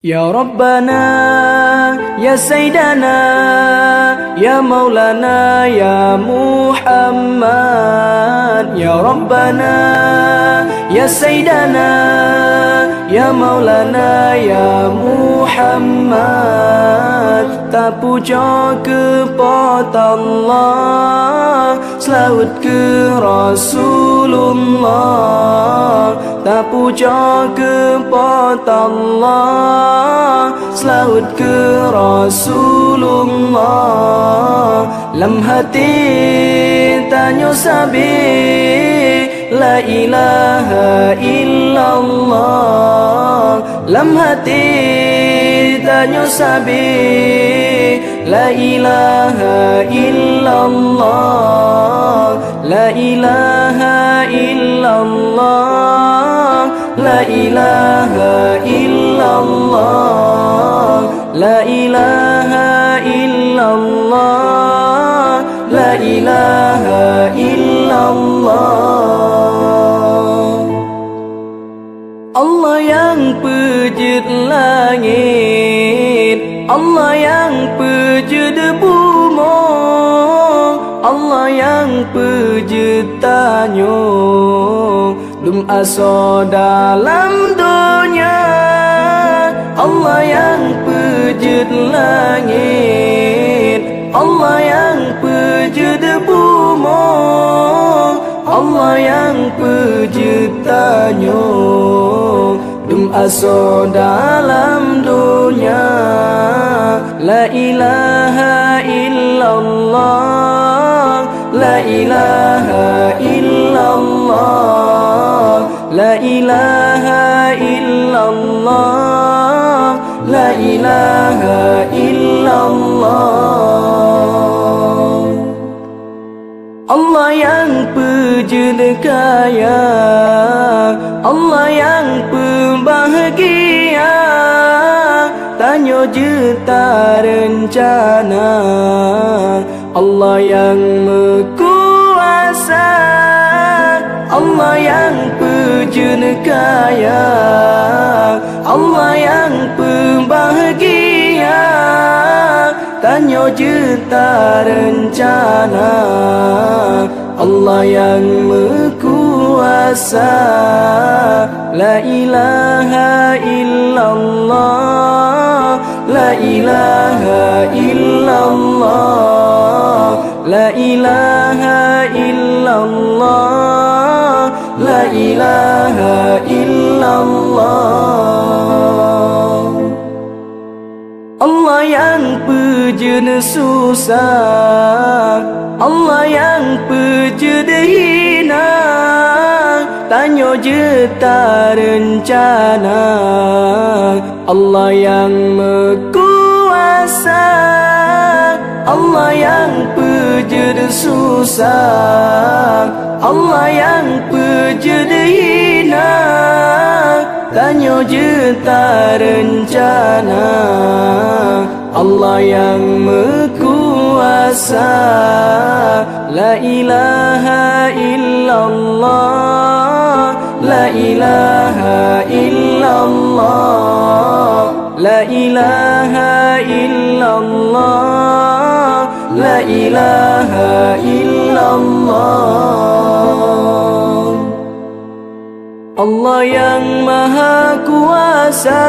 Ya Rabbana, Ya Sayyidana, Ya Maulana, Ya Muhammad. Ya Rabbana, Ya Sayyidana, Ya Maulana, Ya Muhammad. Tak puja kepada Allah, selawat ke Rasulullah. Tak puja kepada Allah, selawat ke Rasulullah. Lam hati tanya sabi, la ilaha illallah. Lam hati tanya sabi, la ilaha illallah. La ilaha illallah. La ilaha illallah. La ilaha illallah. La ilaha illallah. Allah yang pejit langit, Allah yang pejit bumi, Allah yang pejit tanyo dum aso dalam dunia. Allah yang pejit langit, Allah yang pejit bumi, Allah yang pejit tanyo dum aso dalam dunia. La ilaha illallah. La ilaha illallah. La ilaha illallah. La ilaha illallah. Allah yang pejit kaya, Allah yang pembahagia, tanya juta rencana. Allah yang mekuasa, Allah yang pejit kaya, Allah yang pembahagia, tanya juta rencana. Allah yang mekuasa. La ilaha illallah. La ilaha illallah. La ilaha illallah. La ilaha illallah. Allah yang pejit susah, Allah yang pejit hina, tanya juta rencana. Allah yang mekuasa, Allah yang pejit susah, Allah yang pejit hina, tanya juta rencana. Allah yang mekuasa. La ilaha illallah. La ilaha illallah. La ilaha illallah. La ilaha illallah. Allah yang maha kuasa,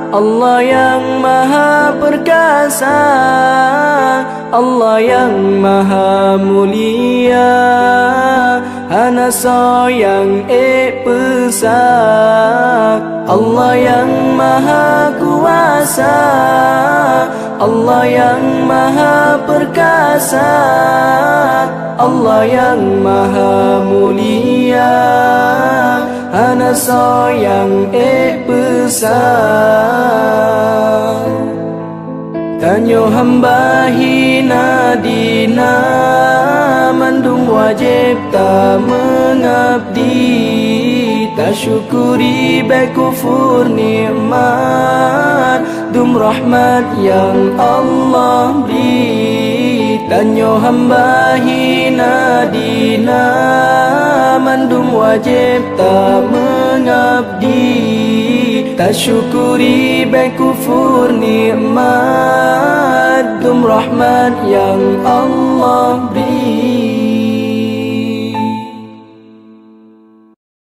Allah yang maha perkasa, Allah yang maha mulia, hana yang pesa. Allah yang maha kuasa, Allah yang maha perkasa, Allah yang maha mulia, hana yang pesa. Tanyo hamba hina dina, mandung wajib tak mengabdi, tak syukuri baik kufur nikmat, dum rahmat yang Allah beri. Danyo hamba hina dina, mandum wajib tak mengabdi. Tak syukuri baik kufur nikmat, dum rahmat yang Allah beri.